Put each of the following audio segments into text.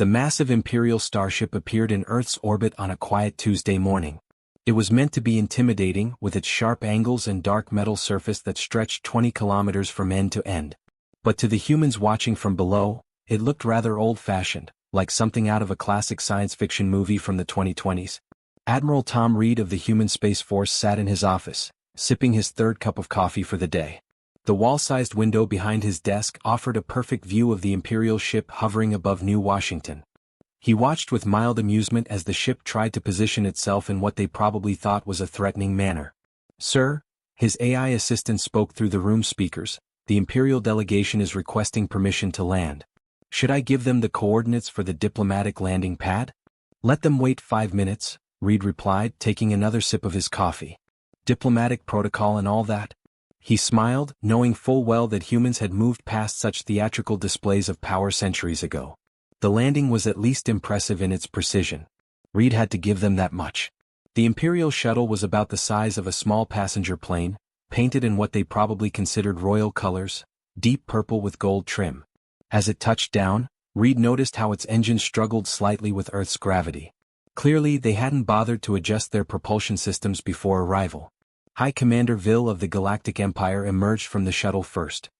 The massive Imperial starship appeared in Earth's orbit on a quiet Tuesday morning. It was meant to be intimidating, with its sharp angles and dark metal surface that stretched 20 kilometers from end to end. But to the humans watching from below, it looked rather old-fashioned, like something out of a classic science fiction movie from the 2020s. Admiral Tom Reed of the Human Space Force sat in his office, sipping his third cup of coffee for the day. The wall-sized window behind his desk offered a perfect view of the Imperial ship hovering above New Washington. He watched with mild amusement as the ship tried to position itself in what they probably thought was a threatening manner. "Sir," his AI assistant spoke through the room speakers, "the Imperial delegation is requesting permission to land. Should I give them the coordinates for the diplomatic landing pad?" "Let them wait 5 minutes," Reed replied, taking another sip of his coffee. "Diplomatic protocol and all that?" He smiled, knowing full well that humans had moved past such theatrical displays of power centuries ago. The landing was at least impressive in its precision. Reed had to give them that much. The Imperial shuttle was about the size of a small passenger plane, painted in what they probably considered royal colors, deep purple with gold trim. As it touched down, Reed noticed how its engines struggled slightly with Earth's gravity. Clearly, they hadn't bothered to adjust their propulsion systems before arrival. High Commander Vil of the Galactic Empire emerged from the shuttle first.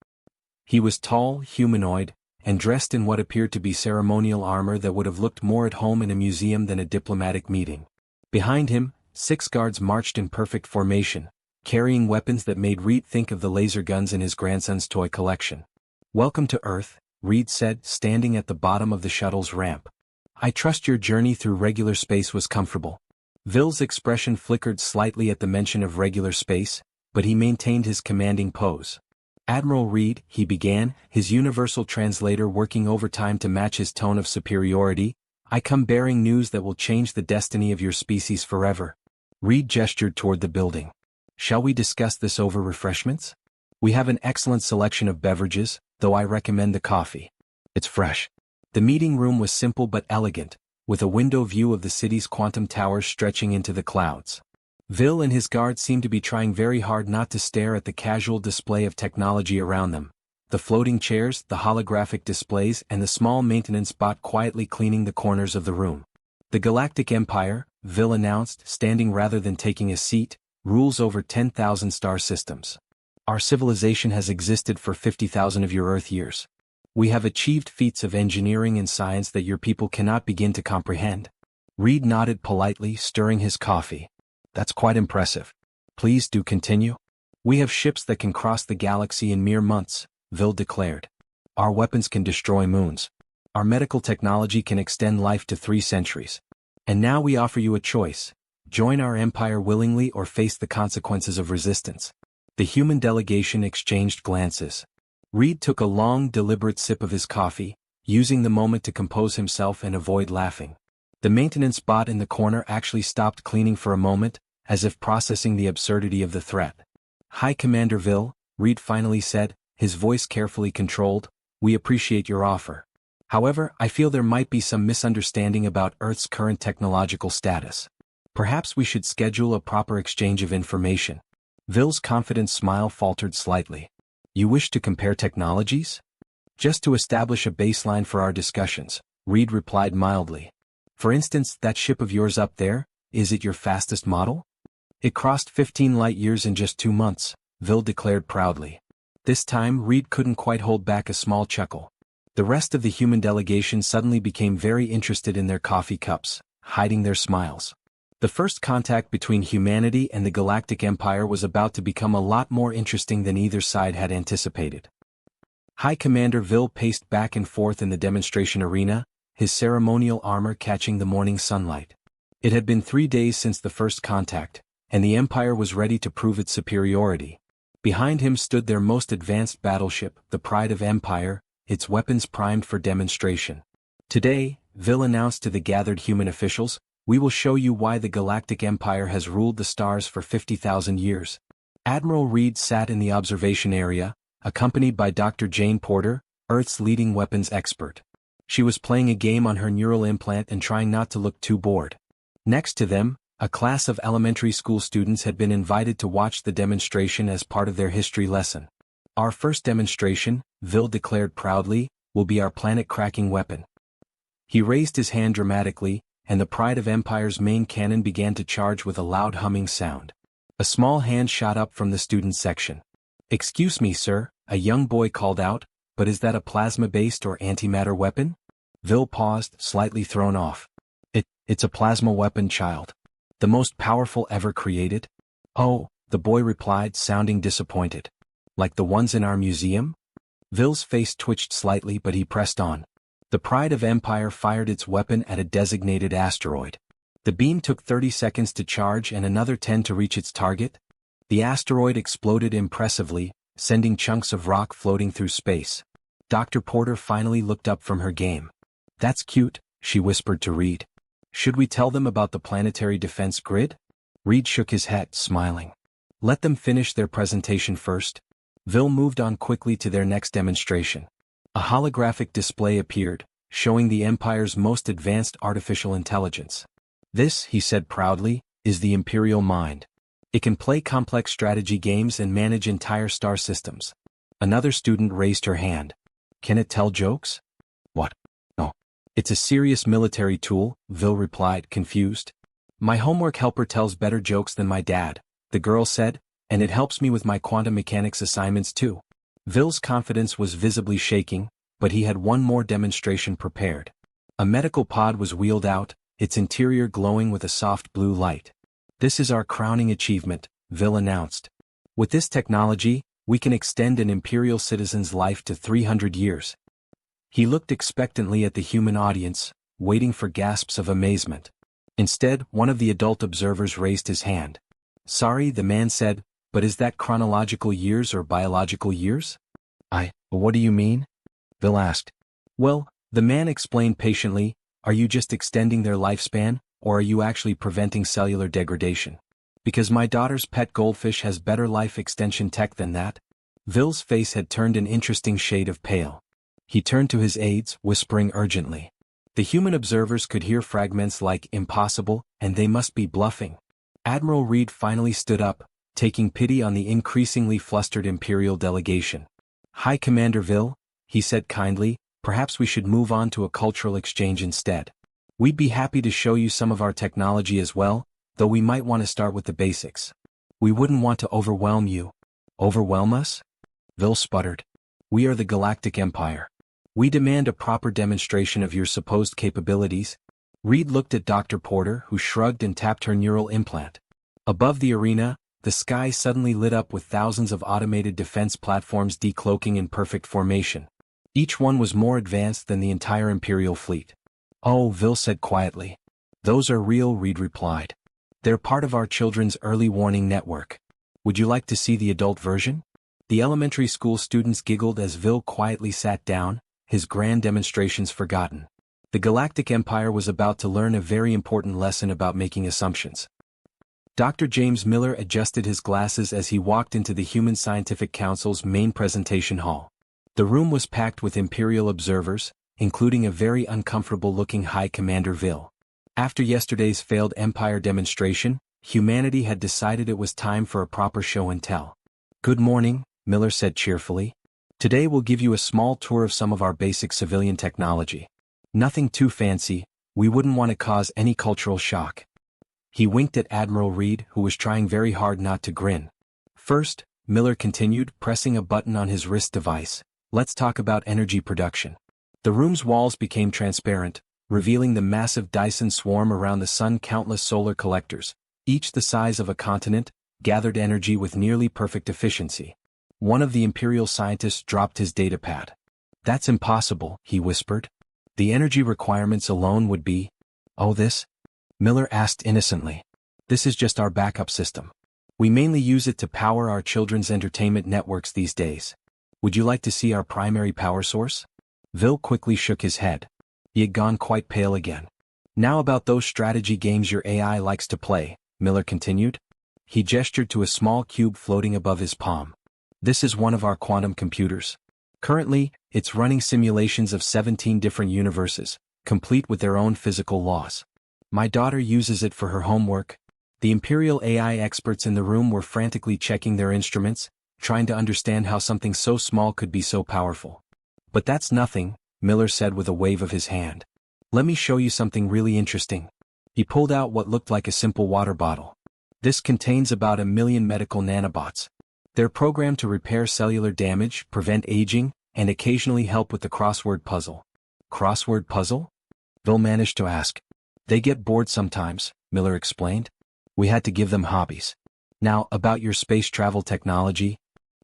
He was tall, humanoid, and dressed in what appeared to be ceremonial armor that would have looked more at home in a museum than a diplomatic meeting. Behind him, 6 guards marched in perfect formation, carrying weapons that made Reed think of the laser guns in his grandson's toy collection. "Welcome to Earth," Reed said, standing at the bottom of the shuttle's ramp. "I trust your journey through regular space was comfortable." Vil's expression flickered slightly at the mention of regular space, but he maintained his commanding pose. "Admiral Reed," he began, his universal translator working overtime to match his tone of superiority, "I come bearing news that will change the destiny of your species forever." Reed gestured toward the building. "Shall we discuss this over refreshments? We have an excellent selection of beverages, though I recommend the coffee. It's fresh." The meeting room was simple but elegant, with a window view of the city's quantum towers stretching into the clouds. Vil and his guards seemed to be trying very hard not to stare at the casual display of technology around them. The floating chairs, the holographic displays, and the small maintenance bot quietly cleaning the corners of the room. "The Galactic Empire," Vil announced, standing rather than taking a seat, "rules over 10,000 star systems. Our civilization has existed for 50,000 of your Earth years. We have achieved feats of engineering and science that your people cannot begin to comprehend." Reed nodded politely, stirring his coffee. "That's quite impressive. Please do continue." "We have ships that can cross the galaxy in mere months," Vil declared. "Our weapons can destroy moons. Our medical technology can extend life to 3 centuries. And now we offer you a choice: join our empire willingly or face the consequences of resistance." The human delegation exchanged glances. Reed took a long, deliberate sip of his coffee, using the moment to compose himself and avoid laughing. The maintenance bot in the corner actually stopped cleaning for a moment, as if processing the absurdity of the threat. "High Commander Vil," Reed finally said, his voice carefully controlled, "we appreciate your offer. However, I feel there might be some misunderstanding about Earth's current technological status. Perhaps we should schedule a proper exchange of information." Vil's confident smile faltered slightly. "You wish to compare technologies?" "Just to establish a baseline for our discussions," Reed replied mildly. "For instance, that ship of yours up there, is it your fastest model?" "It crossed 15 light-years in just 2 months, Vil declared proudly. This time Reed couldn't quite hold back a small chuckle. The rest of the human delegation suddenly became very interested in their coffee cups, hiding their smiles. The first contact between humanity and the Galactic Empire was about to become a lot more interesting than either side had anticipated. High Commander Vil paced back and forth in the demonstration arena, his ceremonial armor catching the morning sunlight. It had been 3 days since the first contact, and the Empire was ready to prove its superiority. Behind him stood their most advanced battleship, the Pride of Empire, its weapons primed for demonstration. "Today," Vil announced to the gathered human officials, "we will show you why the Galactic Empire has ruled the stars for 50,000 years." Admiral Reed sat in the observation area, accompanied by Dr. Jane Porter, Earth's leading weapons expert. She was playing a game on her neural implant and trying not to look too bored. Next to them, a class of elementary school students had been invited to watch the demonstration as part of their history lesson. "Our first demonstration," Vil declared proudly, "will be our planet-cracking weapon." He raised his hand dramatically, and the Pride of Empire's main cannon began to charge with a loud humming sound. A small hand shot up from the student section. "Excuse me, sir," a young boy called out, "but is that a plasma-based or antimatter weapon?" Vil paused, slightly thrown off. It's a plasma weapon, child. The most powerful ever created." "Oh," the boy replied, sounding disappointed. "Like the ones in our museum?" Vil's face twitched slightly, but he pressed on. The Pride of Empire fired its weapon at a designated asteroid. The beam took 30 seconds to charge and another 10 to reach its target. The asteroid exploded impressively, sending chunks of rock floating through space. Dr. Porter finally looked up from her game. "That's cute," she whispered to Reed. "Should we tell them about the planetary defense grid?" Reed shook his head, smiling. "Let them finish their presentation first." Vil moved on quickly to their next demonstration. A holographic display appeared, showing the Empire's most advanced artificial intelligence. "This," he said proudly, "is the Imperial Mind. It can play complex strategy games and manage entire star systems." Another student raised her hand. "Can it tell jokes?" "What? No. It's a serious military tool," Vil replied, confused. "My homework helper tells better jokes than my dad," the girl said, "and it helps me with my quantum mechanics assignments too." Vil's confidence was visibly shaking, but he had one more demonstration prepared. A medical pod was wheeled out, its interior glowing with a soft blue light. "This is our crowning achievement," Vil announced. "With this technology, we can extend an Imperial citizen's life to 300 years. He looked expectantly at the human audience, waiting for gasps of amazement. Instead, one of the adult observers raised his hand. "Sorry," the man said, "but is that chronological years or biological years?" What do you mean?" Vil asked. "Well," the man explained patiently, "are you just extending their lifespan, or are you actually preventing cellular degradation? Because my daughter's pet goldfish has better life extension tech than that." Vil's face had turned an interesting shade of pale. He turned to his aides, whispering urgently. The human observers could hear fragments like "impossible," and "they must be bluffing." Admiral Reed finally stood up, taking pity on the increasingly flustered Imperial delegation. "High Commander Vil," he said kindly, "perhaps we should move on to a cultural exchange instead. We'd be happy to show you some of our technology as well, though we might want to start with the basics. We wouldn't want to overwhelm you." "Overwhelm us?" Vil sputtered. "We are the Galactic Empire. We demand a proper demonstration of your supposed capabilities." Reed looked at Dr. Porter, who shrugged and tapped her neural implant. Above the arena, the sky suddenly lit up with thousands of automated defense platforms decloaking in perfect formation. Each one was more advanced than the entire Imperial fleet. "Oh," Vil said quietly. "Those are real," Reed replied. "They're part of our children's early warning network. Would you like to see the adult version?" The elementary school students giggled as Vil quietly sat down, his grand demonstrations forgotten. The Galactic Empire was about to learn a very important lesson about making assumptions. Dr. James Miller adjusted his glasses as he walked into the Human Scientific Council's main presentation hall. The room was packed with Imperial observers, including a very uncomfortable-looking High Commander Vil. After yesterday's failed Empire demonstration, humanity had decided it was time for a proper show and tell. "Good morning," Miller said cheerfully. "Today we'll give you a small tour of some of our basic civilian technology. Nothing too fancy, we wouldn't want to cause any cultural shock." He winked at Admiral Reed, who was trying very hard not to grin. "First," Miller continued, pressing a button on his wrist device, "let's talk about energy production." The room's walls became transparent, revealing the massive Dyson swarm around the sun. Countless solar collectors, each the size of a continent, gathered energy with nearly perfect efficiency. One of the Imperial scientists dropped his datapad. "That's impossible," he whispered. "The energy requirements alone would be—" "Oh, this?" Miller asked innocently. "This is just our backup system. We mainly use it to power our children's entertainment networks these days. Would you like to see our primary power source?" Vil quickly shook his head. He had gone quite pale again. "Now about those strategy games your AI likes to play," Miller continued. He gestured to a small cube floating above his palm. "This is one of our quantum computers. Currently, it's running simulations of 17 different universes, complete with their own physical laws. My daughter uses it for her homework." The Imperial AI experts in the room were frantically checking their instruments, trying to understand how something so small could be so powerful. "But that's nothing," Miller said with a wave of his hand. Let me show you something really interesting. He pulled out what looked like a simple water bottle. This contains about 1 million medical nanobots. They're programmed to repair cellular damage, prevent aging, and occasionally help with the crossword puzzle. Crossword puzzle? Bill managed to ask. They get bored sometimes, Miller explained. We had to give them hobbies. Now, about your space travel technology.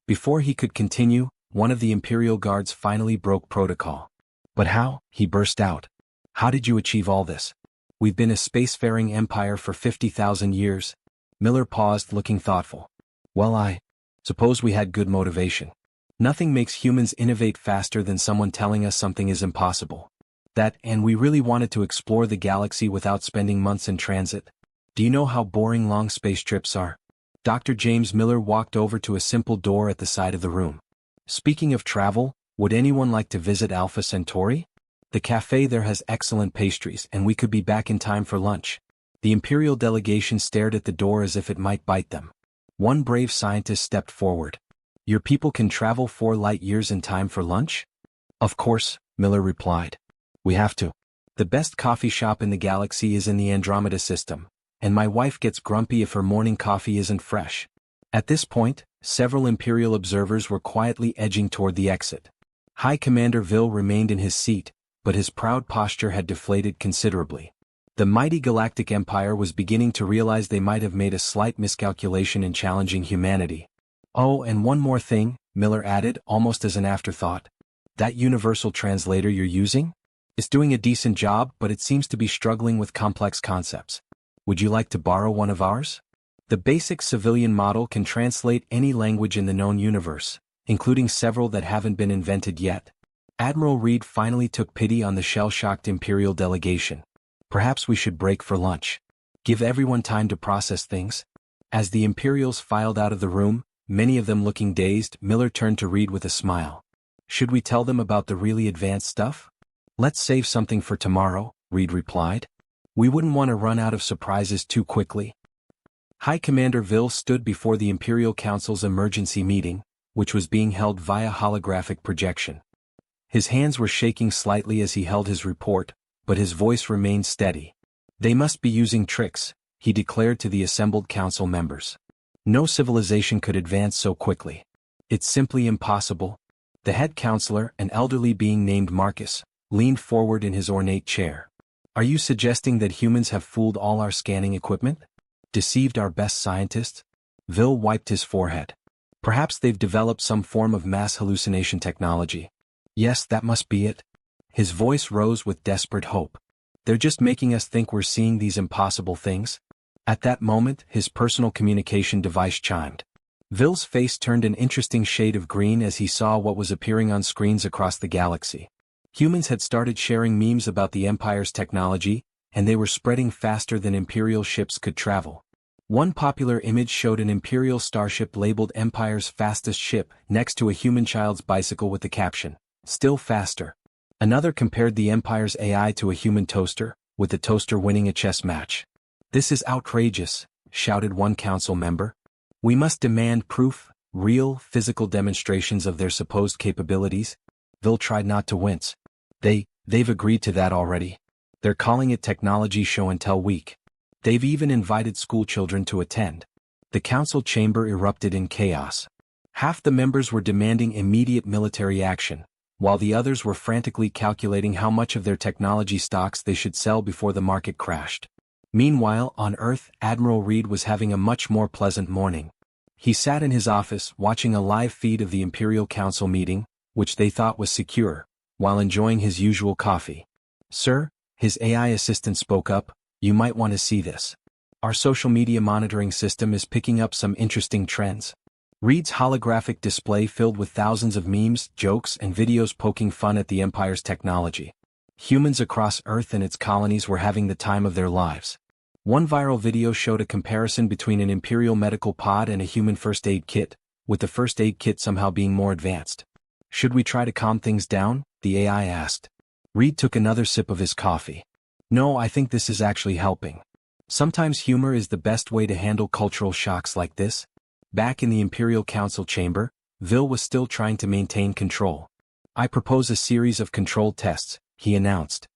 Before he could continue, one of the Imperial guards finally broke protocol. But how? He burst out. How did you achieve all this? We've been a spacefaring empire for 50,000 years. Miller paused, looking thoughtful. Well, I suppose we had good motivation. Nothing makes humans innovate faster than someone telling us something is impossible. And we really wanted to explore the galaxy without spending months in transit. Do you know how boring long space trips are? Dr. James Miller walked over to a simple door at the side of the room. Speaking of travel, would anyone like to visit Alpha Centauri? The cafe there has excellent pastries, and we could be back in time for lunch. The Imperial delegation stared at the door as if it might bite them. One brave scientist stepped forward. Your people can travel 4 light years in time for lunch? Of course, Miller replied. We have to. The best coffee shop in the galaxy is in the Andromeda system, and my wife gets grumpy if her morning coffee isn't fresh. At this point, several Imperial observers were quietly edging toward the exit. High Commander Vil remained in his seat, but his proud posture had deflated considerably. The mighty Galactic Empire was beginning to realize they might have made a slight miscalculation in challenging humanity. Oh, and one more thing, Miller added, almost as an afterthought. That universal translator you're using? It's doing a decent job, but it seems to be struggling with complex concepts. Would you like to borrow one of ours? The basic civilian model can translate any language in the known universe, including several that haven't been invented yet. Admiral Reed finally took pity on the shell-shocked Imperial delegation. Perhaps we should break for lunch. Give everyone time to process things. As the Imperials filed out of the room, many of them looking dazed, Miller turned to Reed with a smile. Should we tell them about the really advanced stuff? Let's save something for tomorrow, Reed replied. We wouldn't want to run out of surprises too quickly. High Commander Vil stood before the Imperial Council's emergency meeting, which was being held via holographic projection. His hands were shaking slightly as he held his report, but his voice remained steady. They must be using tricks, he declared to the assembled council members. No civilization could advance so quickly. It's simply impossible. The head counselor, an elderly being named Marcus, leaned forward in his ornate chair. Are you suggesting that humans have fooled all our scanning equipment? Deceived our best scientists? Vil wiped his forehead. Perhaps they've developed some form of mass hallucination technology. Yes, that must be it. His voice rose with desperate hope. They're just making us think we're seeing these impossible things. At that moment, his personal communication device chimed. Vil's face turned an interesting shade of green as he saw what was appearing on screens across the galaxy. Humans had started sharing memes about the Empire's technology, and they were spreading faster than Imperial ships could travel. One popular image showed an Imperial starship labeled Empire's fastest ship next to a human child's bicycle with the caption, "Still faster." Another compared the Empire's AI to a human toaster, with the toaster winning a chess match. This is outrageous, shouted one council member. We must demand proof, real, physical demonstrations of their supposed capabilities. Vil tried not to wince. They've agreed to that already. They're calling it Technology Show and Tell Week. They've even invited school children to attend. The council chamber erupted in chaos. Half the members were demanding immediate military action, while the others were frantically calculating how much of their technology stocks they should sell before the market crashed. Meanwhile, on Earth, Admiral Reed was having a much more pleasant morning. He sat in his office watching a live feed of the Imperial Council meeting, which they thought was secure, while enjoying his usual coffee. Sir, his AI assistant spoke up, you might want to see this. Our social media monitoring system is picking up some interesting trends. Reed's holographic display filled with thousands of memes, jokes, and videos poking fun at the Empire's technology. Humans across Earth and its colonies were having the time of their lives. One viral video showed a comparison between an Imperial medical pod and a human first aid kit, with the first aid kit somehow being more advanced. Should we try to calm things down? The AI asked. Reed took another sip of his coffee. No, I think this is actually helping. Sometimes humor is the best way to handle cultural shocks like this. Back in the Imperial Council chamber, Vil was still trying to maintain control. I propose a series of controlled tests, he announced.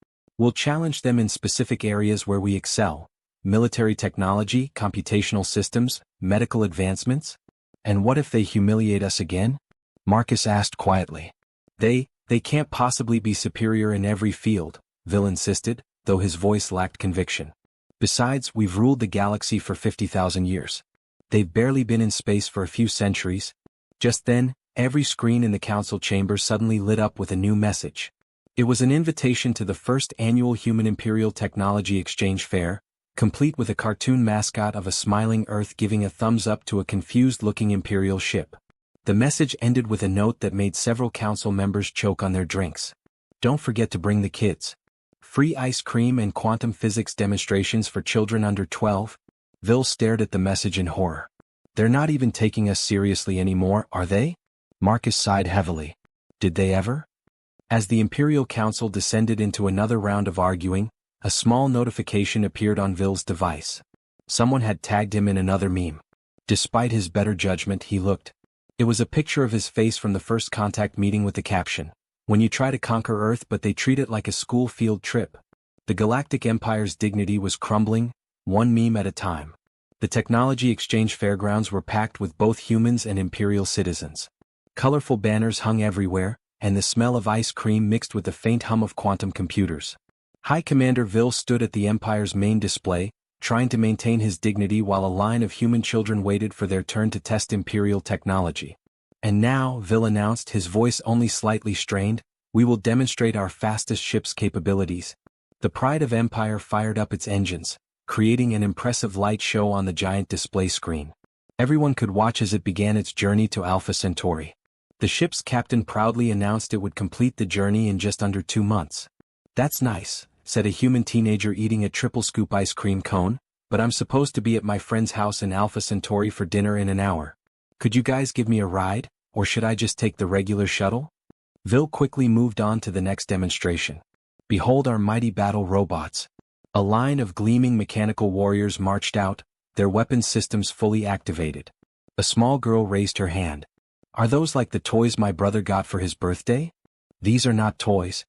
We'll challenge them in specific areas where we excel: military technology, computational systems, medical advancements. And what if they humiliate us again? Marcus asked quietly. They can't possibly be superior in every field, Vil insisted, though his voice lacked conviction. Besides, we've ruled the galaxy for 50,000 years. They've barely been in space for a few centuries. Just then, every screen in the council chamber suddenly lit up with a new message. It was an invitation to the first annual Human Imperial Technology Exchange Fair, complete with a cartoon mascot of a smiling Earth giving a thumbs up to a confused-looking Imperial ship. The message ended with a note that made several council members choke on their drinks. Don't forget to bring the kids. Free ice cream and quantum physics demonstrations for children under 12. Vil stared at the message in horror. They're not even taking us seriously anymore, are they? Marcus sighed heavily. Did they ever? As the Imperial Council descended into another round of arguing, a small notification appeared on Vil's device. Someone had tagged him in another meme. Despite his better judgment, he looked. It was a picture of his face from the first contact meeting with the caption, "When you try to conquer Earth but they treat it like a school field trip." The Galactic Empire's dignity was crumbling, one meme at a time. The Technology Exchange Fairgrounds were packed with both humans and Imperial citizens. Colorful banners hung everywhere, and the smell of ice cream mixed with the faint hum of quantum computers. High Commander Vil stood at the Empire's main display, trying to maintain his dignity while a line of human children waited for their turn to test Imperial technology. And now, Vil announced, his voice only slightly strained, "We will demonstrate our fastest ship's capabilities." The Pride of Empire fired up its engines, creating an impressive light show on the giant display screen. Everyone could watch as it began its journey to Alpha Centauri. The ship's captain proudly announced it would complete the journey in just under 2 months. "That's nice," said a human teenager eating a triple scoop ice cream cone, "but I'm supposed to be at my friend's house in Alpha Centauri for dinner in an hour. Could you guys give me a ride, or should I just take the regular shuttle?" Vil quickly moved on to the next demonstration. "Behold our mighty battle robots." A line of gleaming mechanical warriors marched out, their weapon systems fully activated. A small girl raised her hand. "Are those like the toys my brother got for his birthday?" "These are not toys,"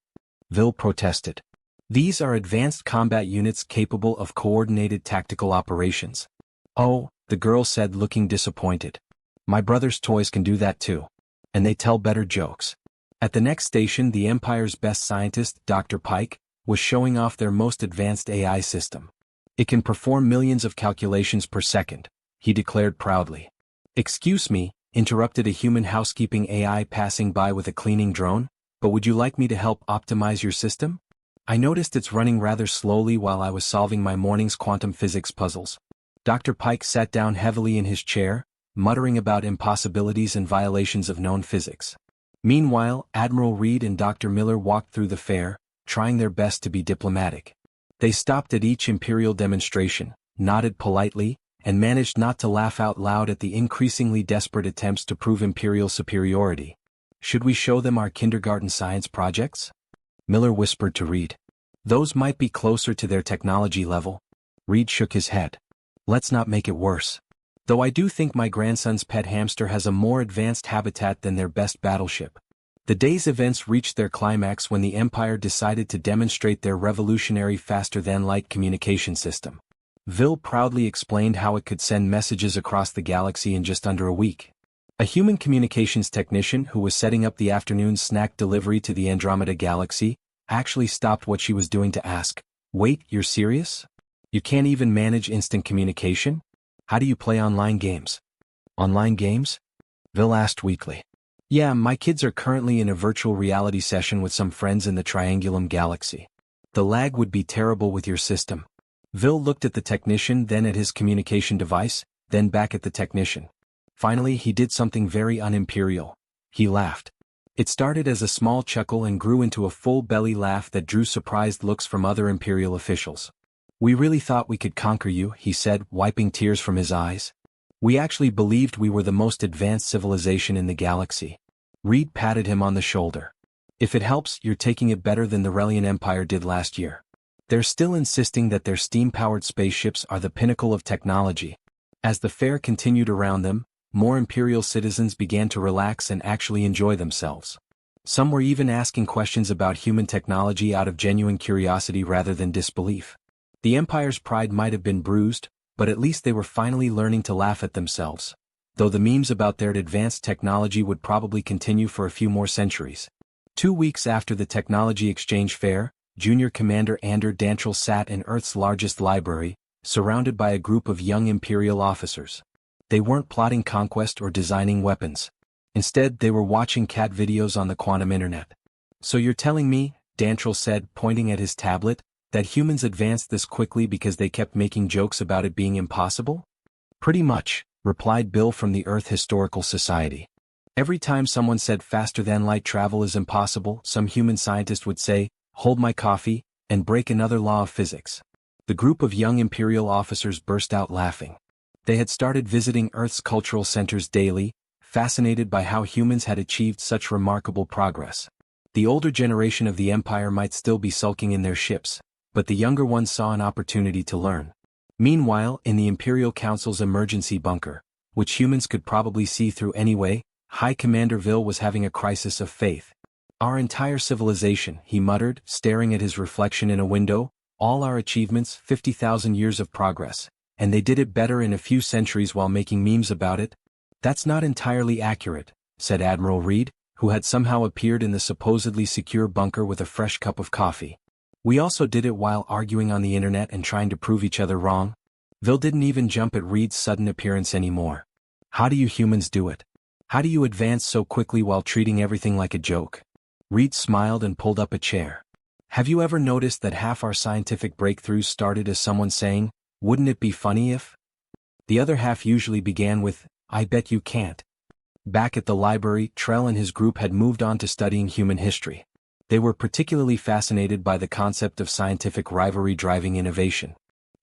Vil protested. "These are advanced combat units capable of coordinated tactical operations." "Oh," the girl said, looking disappointed. "My brother's toys can do that too. And they tell better jokes." At the next station, the Empire's best scientist, Dr. Pike, was showing off their most advanced AI system. "It can perform millions of calculations per second," he declared proudly. "Excuse me," interrupted a human housekeeping AI passing by with a cleaning drone, "but would you like me to help optimize your system? I noticed it's running rather slowly while I was solving my morning's quantum physics puzzles." Dr. Pike sat down heavily in his chair, muttering about impossibilities and violations of known physics. Meanwhile, Admiral Reed and Dr. Miller walked through the fair, trying their best to be diplomatic. They stopped at each Imperial demonstration, nodded politely, and managed not to laugh out loud at the increasingly desperate attempts to prove Imperial superiority. "Should we show them our kindergarten science projects?" Miller whispered to Reed. "Those might be closer to their technology level." Reed shook his head. "Let's not make it worse. Though I do think my grandson's pet hamster has a more advanced habitat than their best battleship." The day's events reached their climax when the Empire decided to demonstrate their revolutionary faster-than-light communication system. Vil proudly explained how it could send messages across the galaxy in just under a week. A human communications technician who was setting up the afternoon snack delivery to the Andromeda galaxy actually stopped what she was doing to ask, "Wait, you're serious? You can't even manage instant communication? How do you play online games?" "Online games?" Vil asked weakly. "Yeah, my kids are currently in a virtual reality session with some friends in the Triangulum galaxy. The lag would be terrible with your system." Vil looked at the technician, then at his communication device, then back at the technician. Finally, he did something very un-imperial. He laughed. It started as a small chuckle and grew into a full belly laugh that drew surprised looks from other Imperial officials. "We really thought we could conquer you," he said, wiping tears from his eyes. "We actually believed we were the most advanced civilization in the galaxy." Reed patted him on the shoulder. "If it helps, you're taking it better than the Relian Empire did last year. They're still insisting that their steam-powered spaceships are the pinnacle of technology." As the fair continued around them, more Imperial citizens began to relax and actually enjoy themselves. Some were even asking questions about human technology out of genuine curiosity rather than disbelief. The Empire's pride might have been bruised, but at least they were finally learning to laugh at themselves, though the memes about their advanced technology would probably continue for a few more centuries. 2 weeks after the Technology Exchange Fair, Junior Commander Ander Dantrell sat in Earth's largest library, surrounded by a group of young Imperial officers. They weren't plotting conquest or designing weapons. Instead, they were watching cat videos on the quantum internet. "So you're telling me," Dantrell said, pointing at his tablet, "that humans advanced this quickly because they kept making jokes about it being impossible?" "Pretty much," replied Bill from the Earth Historical Society. "Every time someone said faster-than-light travel is impossible, some human scientist would say, 'Hold my coffee,' and break another law of physics." The group of young Imperial officers burst out laughing. They had started visiting Earth's cultural centers daily, fascinated by how humans had achieved such remarkable progress. The older generation of the Empire might still be sulking in their ships, but the younger ones saw an opportunity to learn. Meanwhile, in the Imperial Council's emergency bunker, which humans could probably see through anyway, High Commander Vil was having a crisis of faith. "Our entire civilization," he muttered, staring at his reflection in a window, "all our achievements, 50,000 years of progress, and they did it better in a few centuries while making memes about it?" "That's not entirely accurate," said Admiral Reed, who had somehow appeared in the supposedly secure bunker with a fresh cup of coffee. "We also did it while arguing on the internet and trying to prove each other wrong." Vil didn't even jump at Reed's sudden appearance anymore. "How do you humans do it? How do you advance so quickly while treating everything like a joke?" Reed smiled and pulled up a chair. "Have you ever noticed that half our scientific breakthroughs started as someone saying, 'Wouldn't it be funny if?' The other half usually began with, 'I bet you can't.'" Back at the library, Trell and his group had moved on to studying human history. They were particularly fascinated by the concept of scientific rivalry driving innovation.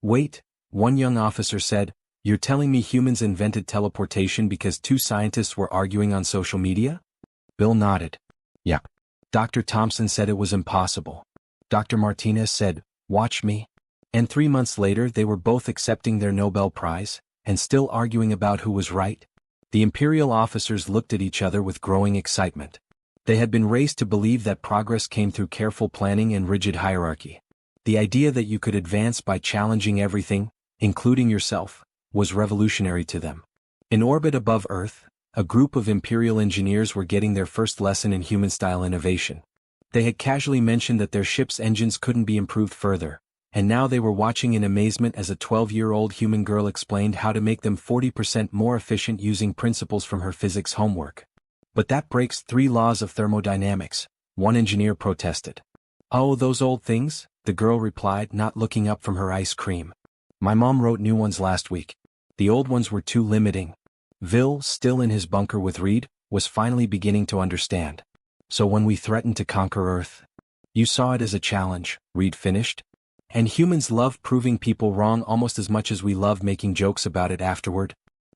"Wait," one young officer said, "you're telling me humans invented teleportation because two scientists were arguing on social media?" Bill nodded. "Yep." Dr. Thompson said it was impossible. Dr. Martinez said, "Watch me." And 3 months later they were both accepting their Nobel Prize, and still arguing about who was right. The Imperial officers looked at each other with growing excitement. They had been raised to believe that progress came through careful planning and rigid hierarchy. The idea that you could advance by challenging everything, including yourself, was revolutionary to them. In orbit above Earth, a group of Imperial engineers were getting their first lesson in human-style innovation. They had casually mentioned that their ship's engines couldn't be improved further, and now they were watching in amazement as a 12-year-old human girl explained how to make them 40% more efficient using principles from her physics homework. "But that breaks 3 laws of thermodynamics," one engineer protested. "Oh, those old things," the girl replied, not looking up from her ice cream. "My mom wrote new ones last week. The old ones were too limiting." Vil, still in his bunker with Reed, was finally beginning to understand. "So when we threatened to conquer Earth, you saw it as a challenge," Reed finished. "And humans love proving people wrong almost as much as we love making jokes about it afterward."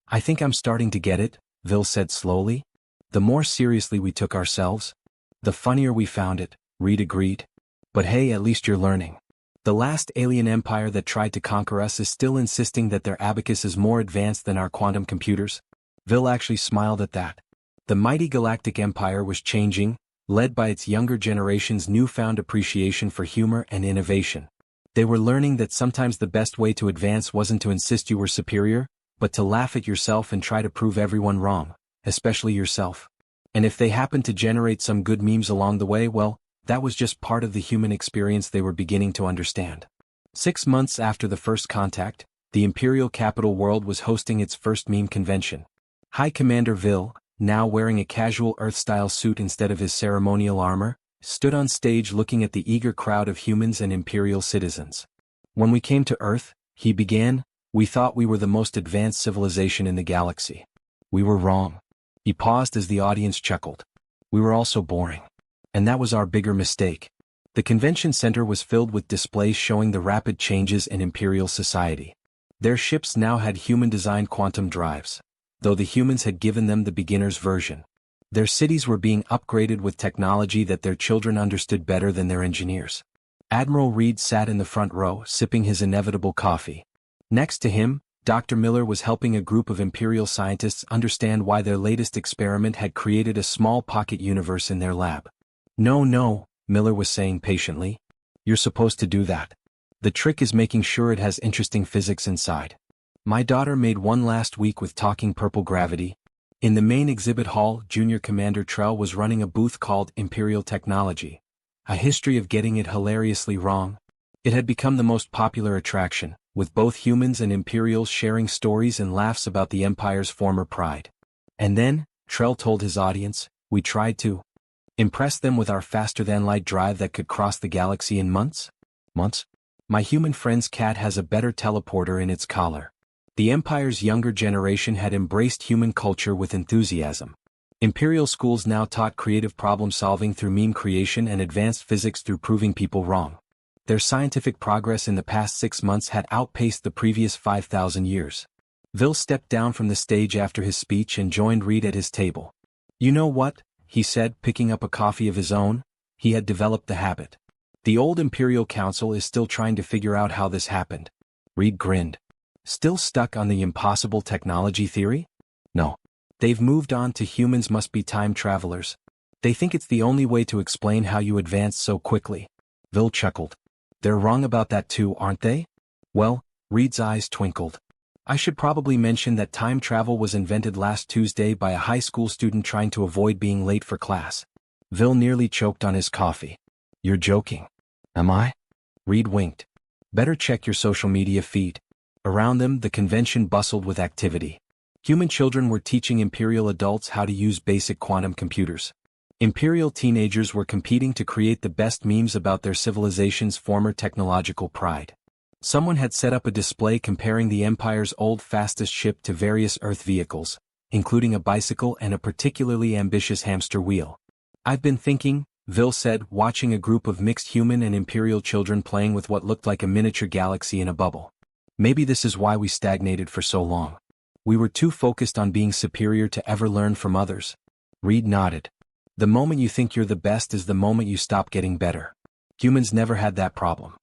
"I think I'm starting to get it," Vil said slowly. "The more seriously we took ourselves, the funnier we found it," Reed agreed. "But hey, at least you're learning. The last alien empire that tried to conquer us is still insisting that their abacus is more advanced than our quantum computers." Vil actually smiled at that. The mighty Galactic Empire was changing, led by its younger generation's newfound appreciation for humor and innovation. They were learning that sometimes the best way to advance wasn't to insist you were superior, but to laugh at yourself and try to prove everyone wrong, especially yourself. And if they happened to generate some good memes along the way, well, that was just part of the human experience they were beginning to understand. 6 months after the first contact, the Imperial capital world was hosting its first meme convention. High Commander Vil, now wearing a casual Earth-style suit instead of his ceremonial armor, stood on stage looking at the eager crowd of humans and Imperial citizens. "When we came to Earth," he began, "we thought we were the most advanced civilization in the galaxy. We were wrong." He paused as the audience chuckled. "We were also boring. And that was our bigger mistake." The convention center was filled with displays showing the rapid changes in Imperial society. Their ships now had human-designed quantum drives, though the humans had given them the beginner's version. Their cities were being upgraded with technology that their children understood better than their engineers. Admiral Reed sat in the front row, sipping his inevitable coffee. Next to him, Dr. Miller was helping a group of Imperial scientists understand why their latest experiment had created a small pocket universe in their lab. No, Miller was saying patiently. You're supposed to do that. The trick is making sure it has interesting physics inside. My daughter made one last week with talking purple gravity. In the main exhibit hall, Junior Commander Trell was running a booth called Imperial Technology. A history of getting it hilariously wrong. It had become the most popular attraction, with both humans and Imperials sharing stories and laughs about the Empire's former pride. And then, Trell told his audience, we tried to impress them with our faster-than-light drive that could cross the galaxy in months? My human friend's cat has a better teleporter in its collar. The Empire's younger generation had embraced human culture with enthusiasm. Imperial schools now taught creative problem-solving through meme creation and advanced physics through proving people wrong. Their scientific progress in the past 6 months had outpaced the previous 5,000 years. Vil stepped down from the stage after his speech and joined Reed at his table. You know what? He said, picking up a coffee of his own. He had developed the habit. The old Imperial Council is still trying to figure out how this happened. Reed grinned. Still stuck on the impossible technology theory? No. They've moved on to humans must be time travelers. They think it's the only way to explain how you advanced so quickly. Vil chuckled. They're wrong about that too, aren't they? Well, Reed's eyes twinkled. I should probably mention that time travel was invented last Tuesday by a high school student trying to avoid being late for class. Vil nearly choked on his coffee. You're joking. Am I? Reed winked. Better check your social media feed. Around them, the convention bustled with activity. Human children were teaching Imperial adults how to use basic quantum computers. Imperial teenagers were competing to create the best memes about their civilization's former technological pride. Someone had set up a display comparing the Empire's old fastest ship to various Earth vehicles, including a bicycle and a particularly ambitious hamster wheel. I've been thinking, Vil said, watching a group of mixed human and Imperial children playing with what looked like a miniature galaxy in a bubble. Maybe this is why we stagnated for so long. We were too focused on being superior to ever learn from others. Reed nodded. The moment you think you're the best is the moment you stop getting better. Humans never had that problem.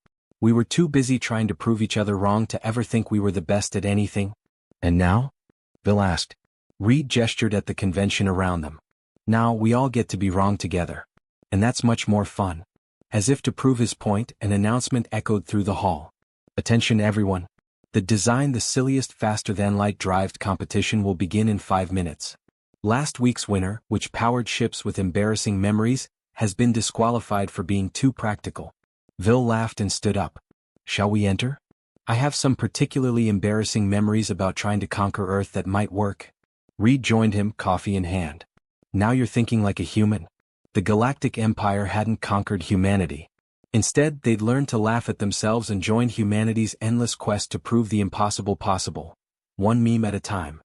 We were too busy trying to prove each other wrong to ever think we were the best at anything. And now? Vil asked. Reed gestured at the convention around them. Now we all get to be wrong together. And that's much more fun. As if to prove his point, an announcement echoed through the hall. Attention everyone. The Design the Silliest Faster-Than-Light Drive competition will begin in 5 minutes. Last week's winner, which powered ships with embarrassing memories, has been disqualified for being too practical. Vil laughed and stood up. Shall we enter? I have some particularly embarrassing memories about trying to conquer Earth that might work. Reed joined him, coffee in hand. Now you're thinking like a human. The Galactic Empire hadn't conquered humanity. Instead, they'd learned to laugh at themselves and joined humanity's endless quest to prove the impossible possible. One meme at a time.